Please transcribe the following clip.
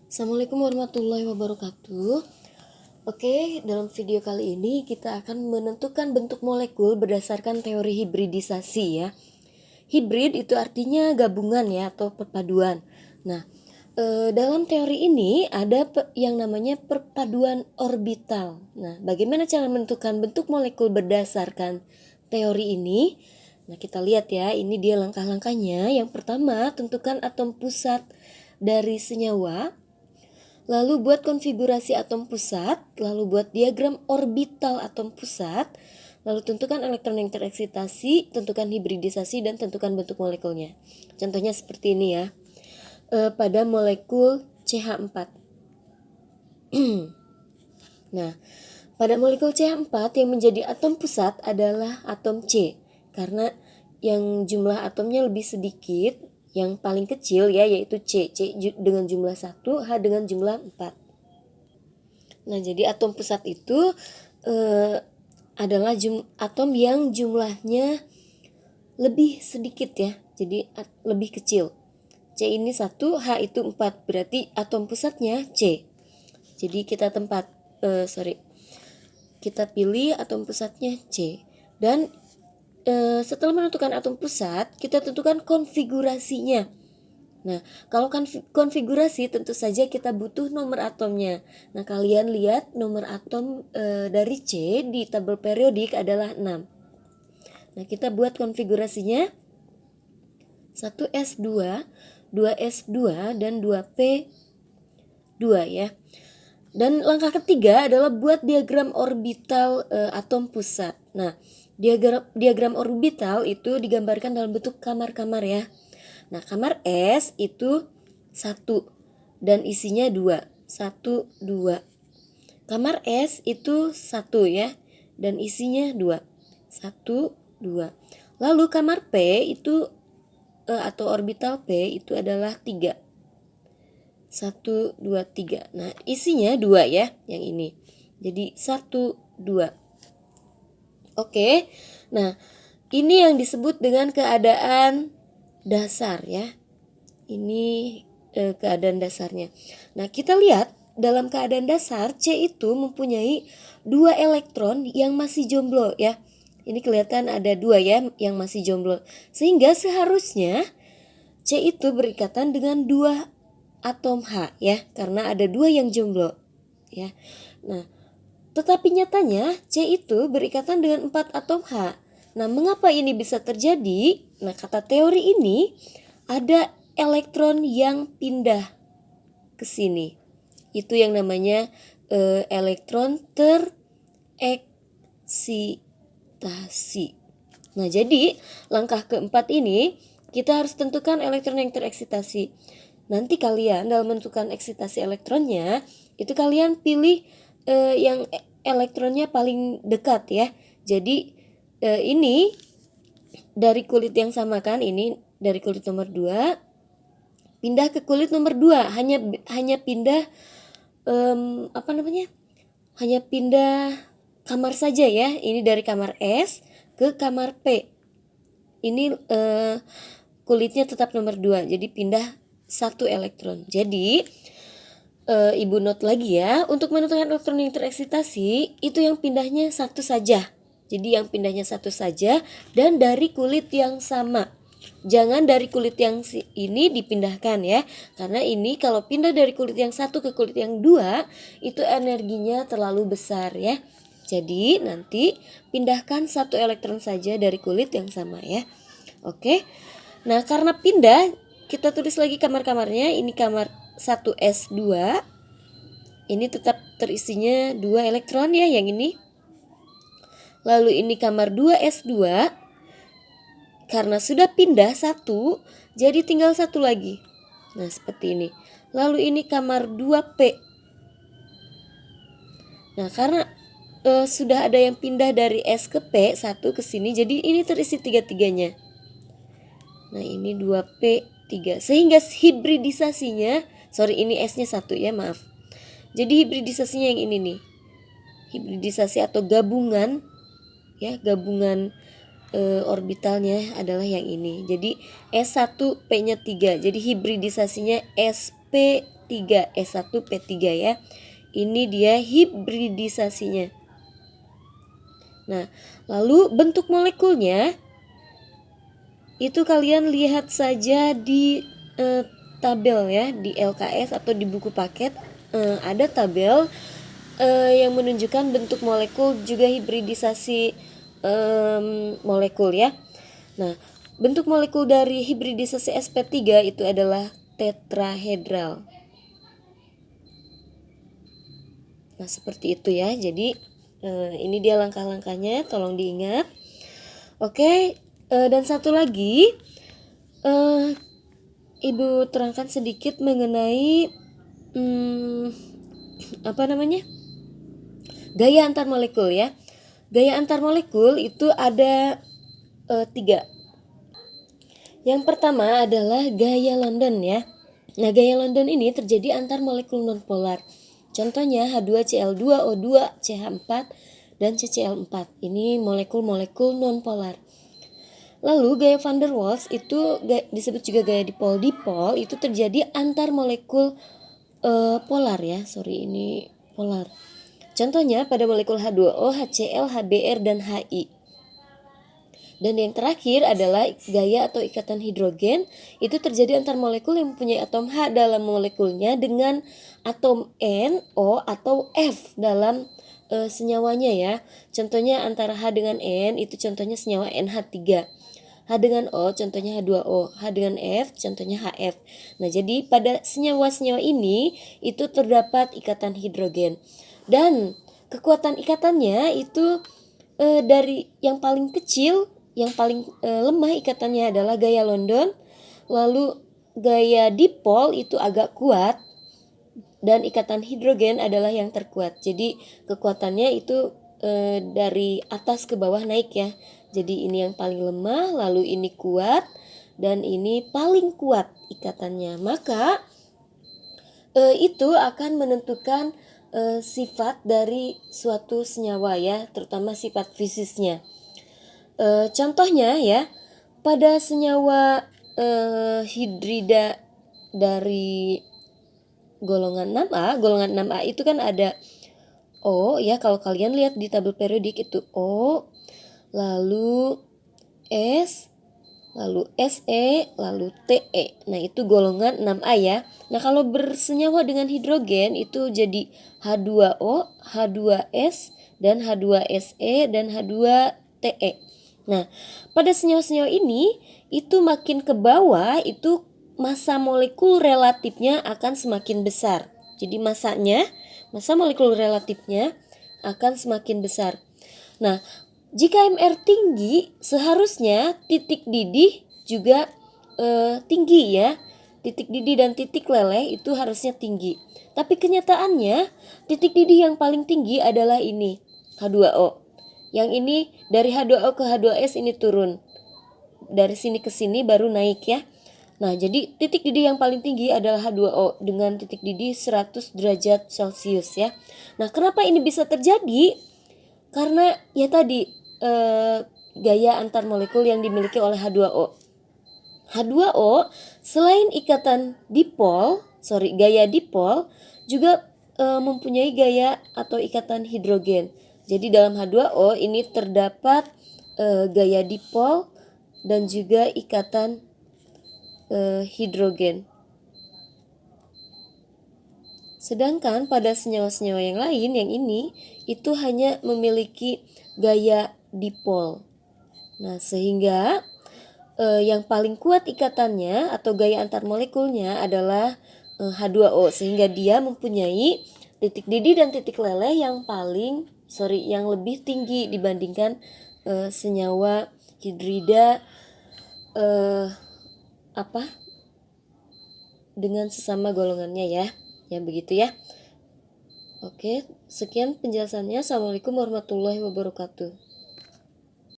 Assalamualaikum warahmatullahi wabarakatuh. Oke, dalam video kali ini kita akan menentukan bentuk molekul berdasarkan teori hibridisasi ya. Hibrid itu artinya gabungan ya atau perpaduan. Nah, dalam teori ini ada yang namanya perpaduan orbital. Nah, bagaimana cara menentukan bentuk molekul berdasarkan teori ini? Nah, kita lihat ya, ini dia langkah-langkahnya. Yang pertama, tentukan atom pusat dari senyawa. Lalu buat konfigurasi atom pusat, lalu buat diagram orbital atom pusat, lalu tentukan elektron yang tereksitasi, tentukan hibridisasi, dan tentukan bentuk molekulnya. Contohnya seperti ini ya, pada molekul CH4. Nah, pada molekul CH4 yang menjadi atom pusat adalah atom C, karena yang jumlah atomnya lebih sedikit, yang paling kecil ya yaitu C dengan jumlah 1, H dengan jumlah 4. Nah, jadi atom pusat itu adalah atom yang jumlahnya lebih sedikit ya, jadi lebih kecil. C ini 1, H itu 4, berarti atom pusatnya C. Jadi kita kita pilih atom pusatnya C. Dan setelah menentukan atom pusat, kita tentukan konfigurasinya. Nah, kalau konfigurasi tentu saja kita butuh nomor atomnya. Nah, kalian lihat nomor atom dari C di tabel periodik adalah 6. Nah, kita buat konfigurasinya 1s2, 2s2, dan 2p2 ya. Dan langkah ketiga adalah buat diagram orbital atom pusat. Nah, diagram orbital itu digambarkan dalam bentuk kamar-kamar ya. Nah, kamar S itu 1 dan isinya 2. 1, 2. Kamar S itu 1 ya dan isinya 2. 1, 2. Lalu kamar P itu atau orbital P itu adalah 3. 1, 2, 3. Nah, isinya 2 ya yang ini. Jadi 1, 2. Oke. Nah, ini yang disebut dengan keadaan dasar ya. Ini keadaan dasarnya. Nah, kita lihat dalam keadaan dasar C itu mempunyai 2 elektron yang masih jomblo ya. Ini kelihatan ada 2 ya yang masih jomblo. Sehingga seharusnya C itu berikatan dengan 2 atom H ya, karena ada 2 yang jomblo ya. Nah, tetapi nyatanya C itu berikatan dengan 4 atom H. Nah, mengapa ini bisa terjadi? Nah, kata teori ini ada elektron yang pindah ke sini. Itu yang namanya elektron tereksitasi. Nah, jadi langkah keempat ini kita harus tentukan elektron yang tereksitasi. Nanti kalian dalam menentukan eksitasi elektronnya, itu kalian pilih yang elektronnya paling dekat ya. Jadi ini dari kulit yang sama kan, ini dari kulit nomor 2 pindah ke kulit nomor 2, hanya pindah hanya pindah kamar saja ya. Ini dari kamar S ke kamar P. Ini kulitnya tetap nomor 2, jadi pindah 1 elektron. Jadi ibu note lagi ya, untuk menentukan elektron yang tereksitasi itu yang pindahnya 1 saja. Jadi yang pindahnya 1 saja dan dari kulit yang sama. Jangan dari kulit yang ini dipindahkan ya, karena ini kalau pindah dari kulit yang 1 ke kulit yang 2 itu energinya terlalu besar ya. Jadi nanti pindahkan 1 elektron saja dari kulit yang sama ya. Oke. Nah, karena pindah, kita tulis lagi kamar-kamarnya. Ini kamar 1s2. Ini tetap terisinya 2 elektron ya yang ini. Lalu ini kamar 2s2. Karena sudah pindah 1, jadi tinggal 1 lagi. Nah, seperti ini. Lalu ini kamar 2p. Nah, karena sudah ada yang pindah dari S ke P, 1 ke sini, jadi ini terisi 3-3-nya. Nah, ini 2p3. Sehingga hibridisasinya, ini S-nya 1 ya, maaf. Jadi hibridisasinya yang ini nih. Hibridisasi atau gabungan ya, gabungan orbitalnya adalah yang ini. Jadi S1 P-nya 3. Jadi hibridisasinya sp3. 3, S1P3 ya. Ini dia hibridisasinya. Nah, lalu bentuk molekulnya itu kalian lihat saja di tabel ya, di LKS atau di buku paket ada tabel yang menunjukkan bentuk molekul juga hibridisasi molekul ya. Nah, bentuk molekul dari hibridisasi sp3 itu adalah tetrahedral. Nah, seperti itu ya. Jadi ini dia langkah-langkahnya, tolong diingat. Oke, dan satu lagi Ibu terangkan sedikit mengenai gaya antar molekul ya. Gaya antar molekul itu ada 3. Yang pertama adalah gaya London ya. Nah, gaya London ini terjadi antar molekul nonpolar. Contohnya H2Cl2O2, CH4 dan CCl4. Ini molekul-molekul nonpolar. Lalu gaya van der Waals itu disebut juga gaya dipol-dipol, itu terjadi antar molekul polar ya. Ini polar. Contohnya pada molekul H2O, HCl, HBr dan HI. Dan yang terakhir adalah gaya atau ikatan hidrogen, itu terjadi antar molekul yang mempunyai atom H dalam molekulnya dengan atom N, O atau F dalam senyawanya ya. Contohnya antara H dengan N itu contohnya senyawa NH3. H dengan O contohnya H2O, H dengan F contohnya HF. Nah, jadi pada senyawa-senyawa ini itu terdapat ikatan hidrogen. Dan kekuatan ikatannya itu dari yang paling kecil, yang paling lemah ikatannya adalah gaya London. Lalu gaya dipol itu agak kuat dan ikatan hidrogen adalah yang terkuat. Jadi kekuatannya itu dari atas ke bawah naik ya. Jadi ini yang paling lemah, lalu ini kuat, dan ini paling kuat ikatannya. Maka itu akan menentukan sifat dari suatu senyawa ya, terutama sifat fisisnya. Contohnya ya, pada senyawa hidrida dari golongan 6A, golongan 6A itu kan ada O ya, kalau kalian lihat di tabel periodik itu O, lalu S, lalu Se, lalu Te. Nah, itu golongan 6A ya. Nah, kalau bersenyawa dengan hidrogen itu jadi H2O, H2S, dan H2Se, dan H2Te. Nah, pada senyawa-senyawa ini itu makin ke bawah itu massa molekul relatifnya akan semakin besar. Jadi massa molekul relatifnya akan semakin besar. Nah, jika MR tinggi, seharusnya titik didih juga tinggi ya. Titik didih dan titik leleh itu harusnya tinggi. Tapi kenyataannya titik didih yang paling tinggi adalah ini, H2O. Yang ini dari H2O ke H2S ini turun. Dari sini ke sini baru naik ya. Nah, jadi titik didih yang paling tinggi adalah H2O dengan titik didih 100 derajat Celcius ya. Nah, kenapa ini bisa terjadi? Karena ya tadi gaya antar molekul yang dimiliki oleh H2O. H2O selain ikatan gaya dipol juga mempunyai gaya atau ikatan hidrogen. Jadi dalam H2O ini terdapat gaya dipol dan juga ikatan hidrogen. Sedangkan pada senyawa-senyawa yang lain yang ini itu hanya memiliki gaya dipol. Nah, sehingga yang paling kuat ikatannya atau gaya antar molekulnya adalah H2O, sehingga dia mempunyai titik didih dan titik leleh yang lebih tinggi dibandingkan senyawa hidrida dengan sesama golongannya ya. Yang begitu ya. Oke, sekian penjelasannya. Assalamualaikum warahmatullahi wabarakatuh.